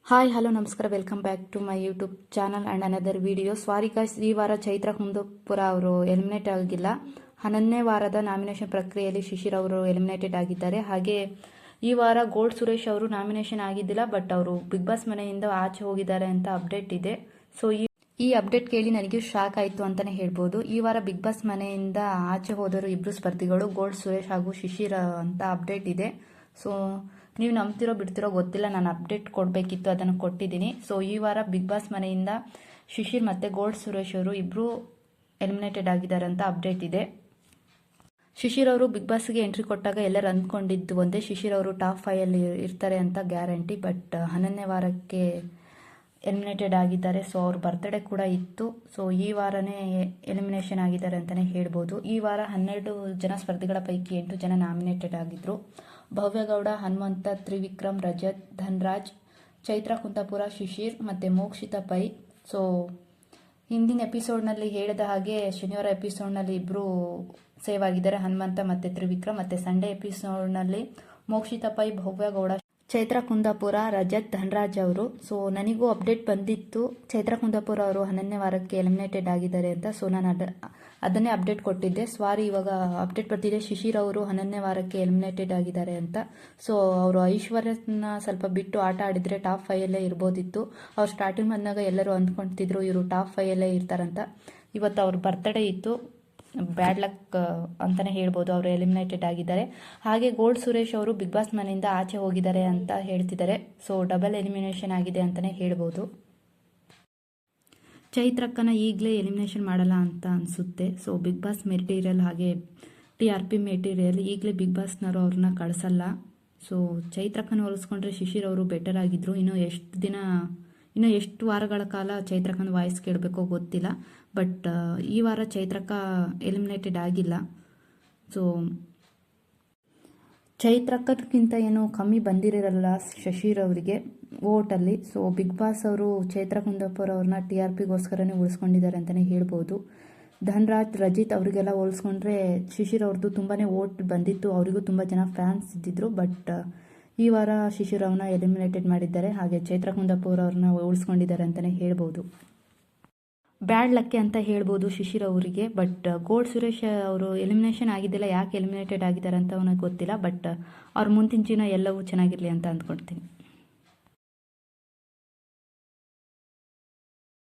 Hi hello ನಮಸ್ಕಾರ, welcome back to my YouTube channel and another video. Sorry guys, ಈ ವಾರ ಚೈತ್ರ ಕುಂದಾಪುರ ಅವರು eliminate ಆಗಿಲ್ಲ. 11ನೇ ವಾರದ ನಾಮಿನೇಷನ್ ಪ್ರಕ್ರಿಯೆಯಲ್ಲಿ ಶಿಶಿರ್ ಅವರು ಎಲಿಮಿನೇಟೆಡ್ ಆಗಿದ್ದಾರೆ. ಹಾಗೆ ಈ ವಾರ ಗೋಲ್ಡ್ ಸುರೇಶ್ ಅವರು ನಾಮಿನೇಷನ್ ಆಗಿದ್ದಿಲ್ಲ, ಬಟ್ ಅವರು ಬಿಗ್ ಬಾಸ್ ಮನೆಯಿಂದ ಆಚೆ ಹೋಗಿದ್ದಾರೆ ಅಂತ ಅಪ್ಡೇಟ್ ಇದೆ. ಸೊ ಈ ಅಪ್ಡೇಟ್ ಕೇಳಿ ನನಗೆ ಶಾಕ್ ಆಯಿತು ಅಂತಲೇ ಹೇಳ್ಬೋದು. ಈ ವಾರ ಬಿಗ್ ಬಾಸ್ ಮನೆಯಿಂದ ಆಚೆ ಹೋದರು ಇಬ್ಬರು ಸ್ಪರ್ಧಿಗಳು, ಗೋಲ್ಡ್ ಸುರೇಶ್ ಹಾಗೂ ಶಿಶಿರ್ ಅಂತ ಅಪ್ಡೇಟ್ ಇದೆ. ಸೊ ನೀವು ನಂಬ್ತಿರೋ ಬಿಡ್ತಿರೋ ಗೊತ್ತಿಲ್ಲ, ನಾನು ಅಪ್ಡೇಟ್ ಕೊಡಬೇಕಿತ್ತು, ಅದನ್ನು ಕೊಟ್ಟಿದ್ದೀನಿ. ಸೊ ಈ ವಾರ ಬಿಗ್ ಬಾಸ್ ಮನೆಯಿಂದ ಶಿಶಿರ್ ಮತ್ತು ಗೋಲ್ಡ್ ಸುರೇಶ್ ಅವರು ಇಬ್ಬರು ಎಲಿಮಿನೇಟೆಡ್ ಆಗಿದ್ದಾರೆ ಅಂತ ಅಪ್ಡೇಟ್ ಇದೆ. ಶಿಶಿರ್ ಅವರು ಬಿಗ್ ಬಾಸ್ಗೆ ಎಂಟ್ರಿ ಕೊಟ್ಟಾಗ ಎಲ್ಲರೂ ಅಂದ್ಕೊಂಡಿದ್ದು ಒಂದೇ, ಶಿಶಿರ್ ಅವರು ಟಾಪ್ 5 ಇರ್ತಾರೆ ಅಂತ ಗ್ಯಾರಂಟಿ. ಬಟ್ 11ನೇ ವಾರಕ್ಕೆ ಎಲಿಮಿನೇಟೆಡ್ ಆಗಿದ್ದಾರೆ. ಸೊ ಅವ್ರ ಬರ್ತ್ಡೇ ಕೂಡ ಇತ್ತು. ಸೊ ಈ ವಾರನೇ ಎಲಿಮಿನೇಷನ್ ಆಗಿದ್ದಾರೆ ಅಂತಲೇ ಹೇಳ್ಬೋದು. ಈ ವಾರ 12 ಜನ ಸ್ಪರ್ಧಿಗಳ ಪೈಕಿ 8 ಜನ ನಾಮಿನೇಟೆಡ್ ಆಗಿದ್ದರು. ಭವ್ಯಗೌಡ, ಹನುಮಂತ, ತ್ರಿವಿಕ್ರಮ್, ರಜತ್, ಧನ್ರಾಜ್, ಚೈತ್ರ ಕುಂದಾಪುರ, ಶಿಶಿರ್ ಮತ್ತು ಮೋಕ್ಷಿತಾ ಪೈ. ಸೊ ಹಿಂದಿನ ಎಪಿಸೋಡ್ನಲ್ಲಿ ಹೇಳಿದ ಹಾಗೆ ಶನಿವಾರ ಎಪಿಸೋಡ್ನಲ್ಲಿ ಇಬ್ಬರು ಸೇವ್ ಆಗಿದ್ದಾರೆ, ಹನುಮಂತ ಮತ್ತು ತ್ರಿವಿಕ್ರಮ್. ಮತ್ತು ಸಂಡೇ ಎಪಿಸೋಡ್ನಲ್ಲಿ ಮೋಕ್ಷಿತಾ ಪೈ, ಭವ್ಯಗೌಡ, ಚೈತ್ರ ಕುಂದಾಪುರ, ರಜತ್, ಧನ್ರಾಜ್ ಅವರು. ಸೊ ನನಗೂ ಅಪ್ಡೇಟ್ ಬಂದಿತ್ತು ಚೈತ್ರ ಕುಂದಾಪುರ ಅವರು 11ನೇ ವಾರಕ್ಕೆ ಎಲಿಮಿನೇಟೆಡ್ ಆಗಿದ್ದಾರೆ ಅಂತ. ಸೊ ನಾನು ಅದನ್ನೇ ಅಪ್ಡೇಟ್ ಕೊಟ್ಟಿದ್ದೆ. ಸಾರಿ, ಇವಾಗ ಅಪ್ಡೇಟ್ ಬರ್ತಿದೆ ಶಿಶಿರ್ ಅವರು 11ನೇ ವಾರಕ್ಕೆ ಎಲಿಮಿನೇಟೆಡ್ ಆಗಿದ್ದಾರೆ ಅಂತ. ಸೊ ಅವರು ಐಶ್ವರ್ಯನ ಸ್ವಲ್ಪ ಬಿಟ್ಟು ಆಟ ಆಡಿದರೆ ಟಾಪ್ 5 ಇರ್ಬೋದಿತ್ತು. ಅವ್ರು ಸ್ಟಾರ್ಟಿಂಗ್ ಬಂದಾಗ ಎಲ್ಲರೂ ಅಂದ್ಕೊಳ್ತಿದ್ರು ಇವರು ಟಾಪ್ 5 ಇರ್ತಾರಂತ. ಇವತ್ತು ಅವ್ರ ಬರ್ತ್ಡೇ ಇತ್ತು, ಬ್ಯಾಡ್ ಲಕ್ ಅಂತಲೇ ಹೇಳ್ಬೋದು, ಅವರು ಎಲಿಮಿನೇಟೆಡ್ ಆಗಿದ್ದಾರೆ. ಹಾಗೆ ಗೋಲ್ಡ್ ಸುರೇಶ್ ಅವರು ಬಿಗ್ ಬಾಸ್ ಮನೆಯಿಂದ ಆಚೆ ಹೋಗಿದ್ದಾರೆ ಅಂತ ಹೇಳ್ತಿದ್ದಾರೆ. ಸೊ ಡಬಲ್ ಎಲಿಮಿನೇಷನ್ ಆಗಿದೆ ಅಂತಲೇ ಹೇಳ್ಬೋದು. ಚೈತ್ರಕ್ಕನ ಈಗಲೇ ಎಲಿಮಿನೇಷನ್ ಮಾಡಲ್ಲ ಅಂತ ಅನಿಸುತ್ತೆ. ಸೊ ಬಿಗ್ ಬಾಸ್ ಮೆಟೀರಿಯಲ್ ಹಾಗೆ TRP ಮೆಟೀರಿಯಲ್ ಈಗಲೇ ಬಿಗ್ ಬಾಸ್ನವರು ಅವ್ರನ್ನ ಕಳಿಸಲ್ಲ. ಸೊ ಚೈತ್ರಕ್ಕನ ಹೋಲಿಸ್ಕೊಂಡ್ರೆ ಶಿಶಿರ್ ಅವರು ಬೆಟರ್ ಆಗಿದ್ದರು. ಇನ್ನೂ ಎಷ್ಟು ವಾರಗಳ ಕಾಲ ಚೈತ್ರಕ್ಕನ ವಾಯ್ಸ್ ಕೇಳಬೇಕೋ ಗೊತ್ತಿಲ್ಲ. ಬಟ್ ಈ ವಾರ ಚೈತ್ರಕ್ಕ ಎಲಿಮಿನೇಟೆಡ್ ಆಗಿಲ್ಲ. ಸೊ ಚೈತ್ರಕ್ಕಕ್ಕಿಂತ ಏನೋ ಕಮ್ಮಿ ಬಂದಿರಲ್ಲ ಶಿಶಿರ್ ಅವರಿಗೆ ವೋಟಲ್ಲಿ. ಸೊ ಬಿಗ್ ಬಾಸ್ ಅವರು ಚೈತ್ರ ಕುಂದಾಪುರ ಅವ್ರನ್ನ TRPಗೋಸ್ಕರನೇ ಉಳಿಸ್ಕೊಂಡಿದ್ದಾರೆ ಅಂತಲೇ ಹೇಳ್ಬೋದು. ಧನ್ರಾಜ್, ರಜಿತ್ ಅವರಿಗೆಲ್ಲ ಹೋಲಿಸ್ಕೊಂಡ್ರೆ ಶಿಶಿರ್ ಅವ್ರದ್ದು ತುಂಬಾ ವೋಟ್ ಬಂದಿತ್ತು, ಅವರಿಗೂ ತುಂಬ ಜನ ಫ್ಯಾನ್ಸ್ ಇದ್ದಿದ್ರು. ಬಟ್ ಈ ವಾರ ಶಿಶಿರ್ ಅವ್ರನ್ನ ಎಲಿಮಿನೇಟೆಡ್ ಮಾಡಿದ್ದಾರೆ. ಹಾಗೆ ಚೈತ್ರ ಕುಂದಾಪುರ ಅವ್ರನ್ನ ಉಳಿಸ್ಕೊಂಡಿದ್ದಾರೆ ಅಂತಲೇ ಹೇಳ್ಬೋದು. ಬ್ಯಾಡ್ ಲಕ್ಕೆ ಅಂತ ಹೇಳ್ಬೋದು ಶಿಶಿರ್ ಅವರಿಗೆ. ಬಟ್ ಗೋಲ್ಡ್ ಸುರೇಶ್ ಅವರು ಎಲಿಮಿನೇಷನ್ ಆಗಿದ್ದಿಲ್ಲ, ಯಾಕೆ ಎಲಿಮಿನೇಟೆಡ್ ಆಗಿದ್ದಾರೆ ಅಂತ ಅವನಿಗೆ ಗೊತ್ತಿಲ್ಲ. ಬಟ್ ಅವ್ರ ಮುಂದಿನ ಜೀವನ ಎಲ್ಲವೂ ಚೆನ್ನಾಗಿರಲಿ ಅಂತ ಅಂದ್ಕೊಳ್ತೀನಿ.